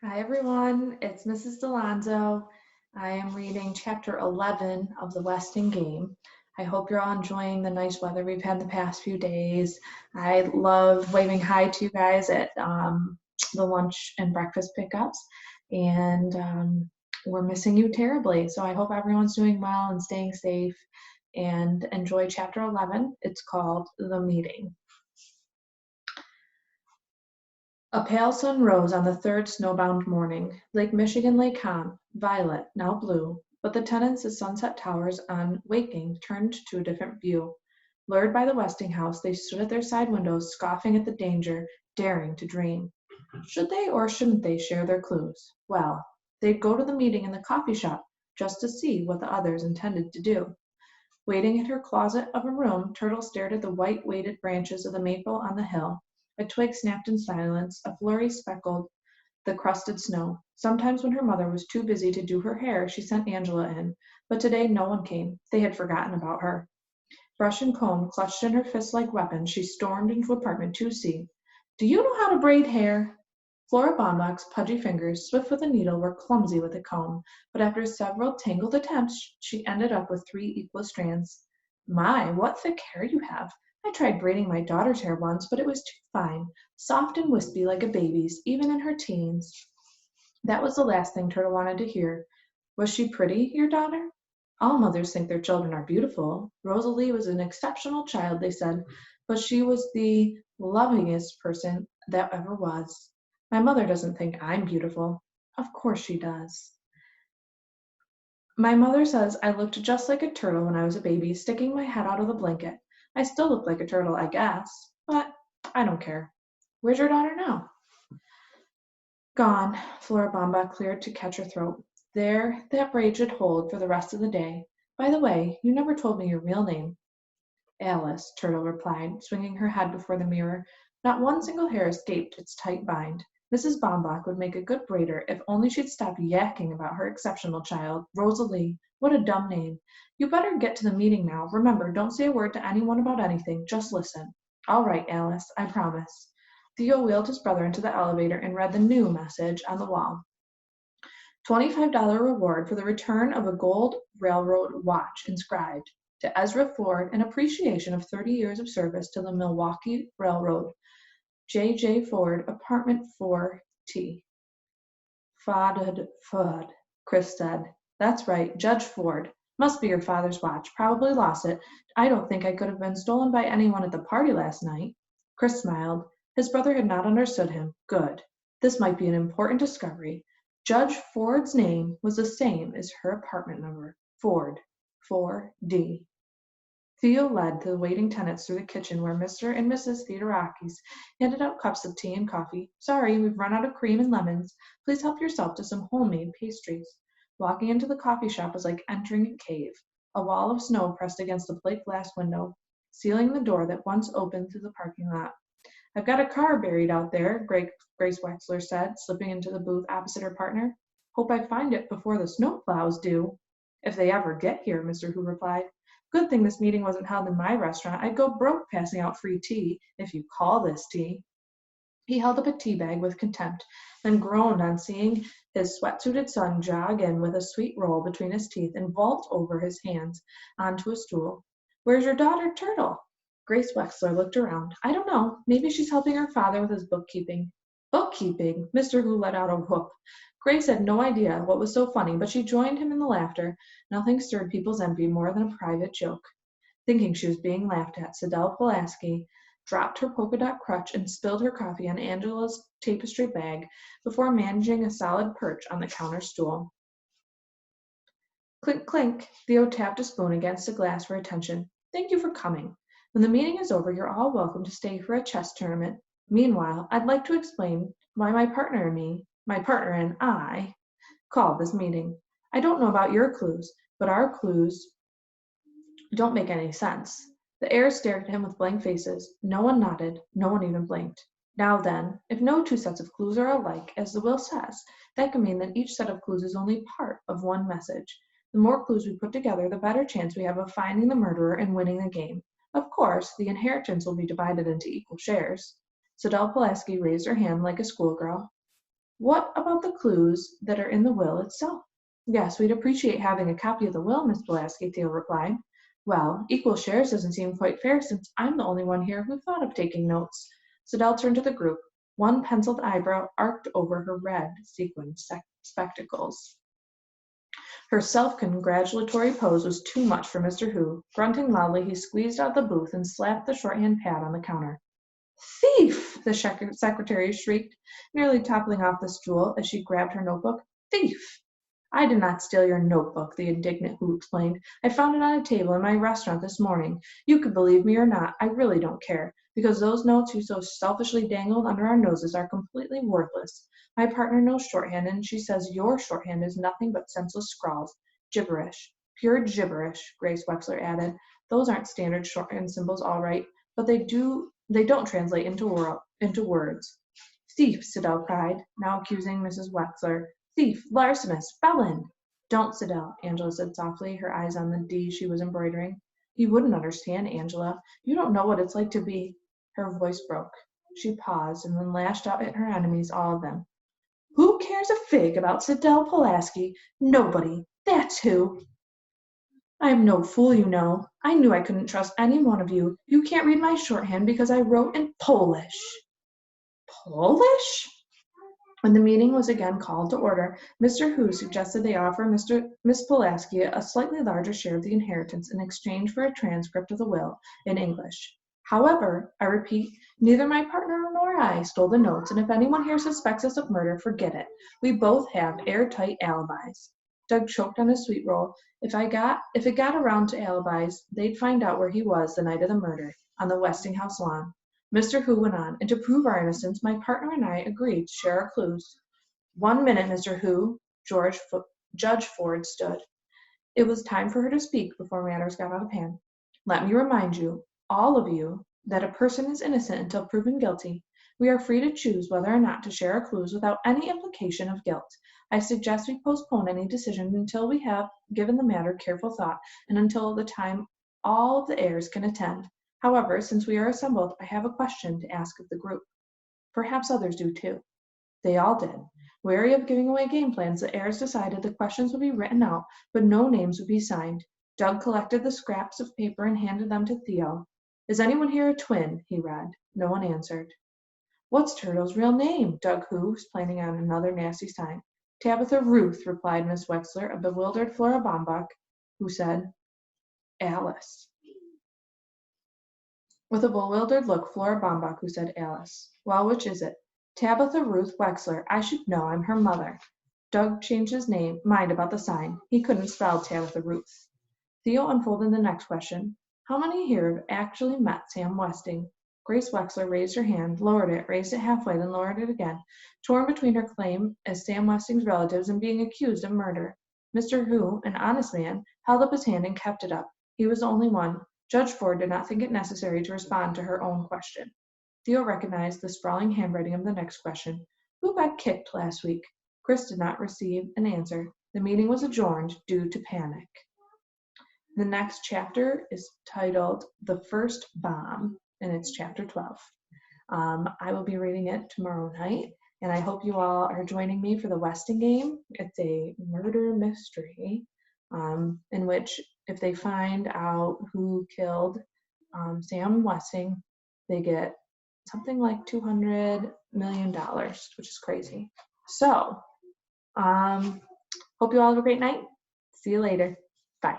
Hi everyone, it's Mrs. Delonzo. I am reading chapter 11 of The Westing Game. I hope you're all enjoying the nice weather we've had the past few days. I love waving hi to you guys at the lunch and breakfast pickups, and we're missing you terribly. So I hope everyone's doing well and staying safe, and enjoy chapter 11. It's called The Meeting. A pale sun rose on the third snowbound morning. Lake Michigan lay calm, violet, now blue, but the tenants' Sunset Towers on waking turned to a different view. Lured by the Westinghouse, they stood at their side windows, scoffing at the danger, daring to dream. Should they or shouldn't they share their clues? Well, they'd go to the meeting in the coffee shop just to see what the others intended to do. Waiting at her closet of a room, Turtle stared at the white-weighted branches of the maple on the hill. A twig snapped in silence, a flurry speckled the crusted snow. Sometimes when her mother was too busy to do her hair, she sent Angela in, but today no one came. They had forgotten about her. Brush and comb clutched in her fists like weapons, she stormed into apartment 2C. Do you know how to braid hair? Flora Baumbach's pudgy fingers, swift with a needle, were clumsy with a comb, but after several tangled attempts, she ended up with 3 equal strands. My, what thick hair you have! I tried braiding my daughter's hair once, but it was too fine, soft and wispy like a baby's, even in her teens. That was the last thing Turtle wanted to hear. Was she pretty, your daughter? All mothers think their children are beautiful. Rosalie was an exceptional child, they said, but she was the lovingest person that ever was. My mother doesn't think I'm beautiful. Of course she does. My mother says I looked just like a turtle when I was a baby, sticking my head out of the blanket. I still look like a turtle, I guess, but I don't care. Where's your daughter now? Gone, Flora Baumbach cleared to catch her throat. There, that braid should hold for the rest of the day. By the way, you never told me your real name. Alice, Turtle replied, swinging her head before the mirror. Not one single hair escaped its tight bind. Mrs. Baumbach would make a good braider if only she'd stop yakking about her exceptional child. Rosalie, what a dumb name. You better get to the meeting now. Remember, don't say a word to anyone about anything. Just listen. All right, Alice, I promise. Theo wheeled his brother into the elevator and read the new message on the wall. $25 reward for the return of a gold railroad watch inscribed, to Ezra Ford, in appreciation of 30 years of service to the Milwaukee Railroad. J. Ford, apartment 4T. Fud, Chris said. That's right, Judge Ford. Must be your father's watch. Probably lost it. I don't think I could have been stolen by anyone at the party last night. Chris smiled. His brother had not understood him. Good. This might be an important discovery. Judge Ford's name was the same as her apartment number. Ford. 4D. Theo led the waiting tenants through the kitchen where Mr. and Mrs. Theodorakis handed out cups of tea and coffee. Sorry, we've run out of cream and lemons. Please help yourself to some homemade pastries. Walking into the coffee shop was like entering a cave. A wall of snow pressed against the plate glass window, sealing the door that once opened to the parking lot. I've got a car buried out there, Grace Wexler said, slipping into the booth opposite her partner. Hope I find it before the snowplows do. If they ever get here, Mr. Hu replied. Good thing this meeting wasn't held in my restaurant. I'd go broke passing out free tea, if you call this tea. He held up a tea bag with contempt, then groaned on seeing his sweat-suited son jog in with a sweet roll between his teeth and vault over his hands onto a stool. Where's your daughter, Turtle? Grace Wexler looked around. I don't know. Maybe she's helping her father with his bookkeeping. Bookkeeping? Mr. Hu let out a whoop. Grace had no idea what was so funny, but she joined him in the laughter. Nothing stirred people's envy more than a private joke. Thinking she was being laughed at, Sidel Pulaski dropped her polka dot crutch and spilled her coffee on Angela's tapestry bag before managing a solid perch on the counter stool. Clink, clink. Theo tapped a spoon against a glass for attention. Thank you for coming. When the meeting is over, you're all welcome to stay for a chess tournament. Meanwhile, I'd like to explain why my partner and I, called this meeting. I don't know about your clues, but our clues don't make any sense. The heirs stared at him with blank faces. No one nodded. No one even blinked. Now then, if no two sets of clues are alike, as the will says, that can mean that each set of clues is only part of one message. The more clues we put together, the better chance we have of finding the murderer and winning the game. Of course, the inheritance will be divided into equal shares. Sidel Pulaski raised her hand like a schoolgirl. What about the clues that are in the will itself? Yes, we'd appreciate having a copy of the will, Miss Pulaski, Theo replied. Well, equal shares doesn't seem quite fair since I'm the only one here who thought of taking notes. Siddell turned to the group, one penciled eyebrow arched over her red sequined spectacles. Her self-congratulatory pose was too much for Mr. Hu. Grunting loudly, he squeezed out the booth and slapped the shorthand pad on the counter. Thief! The secretary shrieked, nearly toppling off the stool as she grabbed her notebook. Thief! I did not steal your notebook, the indignant Hu explained. I found it on a table in my restaurant this morning. You could believe me or not, I really don't care, because those notes you so selfishly dangled under our noses are completely worthless. My partner knows shorthand, and she says your shorthand is nothing but senseless scrawls. Gibberish. Pure gibberish, Grace Wexler added. Those aren't standard shorthand symbols, all right, but they don't translate into words. Thief, Siddell cried, now accusing Mrs. Wexler. Thief, larcenous, felon! Don't, Siddell, Angela said softly, her eyes on the D she was embroidering. You wouldn't understand, Angela. You don't know what it's like to be. Her voice broke. She paused and then lashed out at her enemies, all of them. Who cares a fig about Siddell Pulaski? Nobody. That's who. I am no fool, you know. I knew I couldn't trust any one of you. You can't read my shorthand because I wrote in Polish. Polish? When the meeting was again called to order, Mr. Hu suggested they offer Miss Pulaski a slightly larger share of the inheritance in exchange for a transcript of the will in English. However, I repeat, neither my partner nor I stole the notes, and if anyone here suspects us of murder, forget it. We both have airtight alibis. Doug choked on his sweet roll. If it got around to alibis, they'd find out where he was the night of the murder, on the Westinghouse lawn. Mr. Hu went on, and to prove our innocence, my partner and I agreed to share our clues. 1 minute, Mr. Hu. Judge Ford stood. It was time for her to speak before matters got out of hand. Let me remind you, all of you, that a person is innocent until proven guilty. We are free to choose whether or not to share our clues without any implication of guilt. I suggest we postpone any decision until we have given the matter careful thought and until the time all of the heirs can attend. However, since we are assembled, I have a question to ask of the group. Perhaps others do too. They all did. Wary of giving away game plans, the heirs decided the questions would be written out, but no names would be signed. Doug collected the scraps of paper and handed them to Theo. Is anyone here a twin? He read. No one answered. What's Turtle's real name? Doug Hu was planning on another nasty sign. Tabitha Ruth, replied Miss Wexler, a bewildered Flora Baumbach, who said, Alice. With a bewildered look, Flora Baumbach, who said Alice. Well, which is it? Tabitha Ruth Wexler. I should know. I'm her mother. Doug changed his mind about the sign. He couldn't spell Tabitha Ruth. Theo unfolded the next question. How many here have actually met Sam Westing? Grace Wexler raised her hand, lowered it, raised it halfway, then lowered it again, torn between her claim as Sam Westing's relatives and being accused of murder. Mr. Hu, an honest man, held up his hand and kept it up. He was the only one. Judge Ford did not think it necessary to respond to her own question. Theo recognized the sprawling handwriting of the next question. Who got kicked last week? Chris did not receive an answer. The meeting was adjourned due to panic. The next chapter is titled The First Bomb, and it's chapter 12. I will be reading it tomorrow night, and I hope you all are joining me for the Westing game. It's a murder mystery in which if they find out who killed Sam Westing, they get something like $200 million, which is crazy. So, hope you all have a great night. See you later. Bye.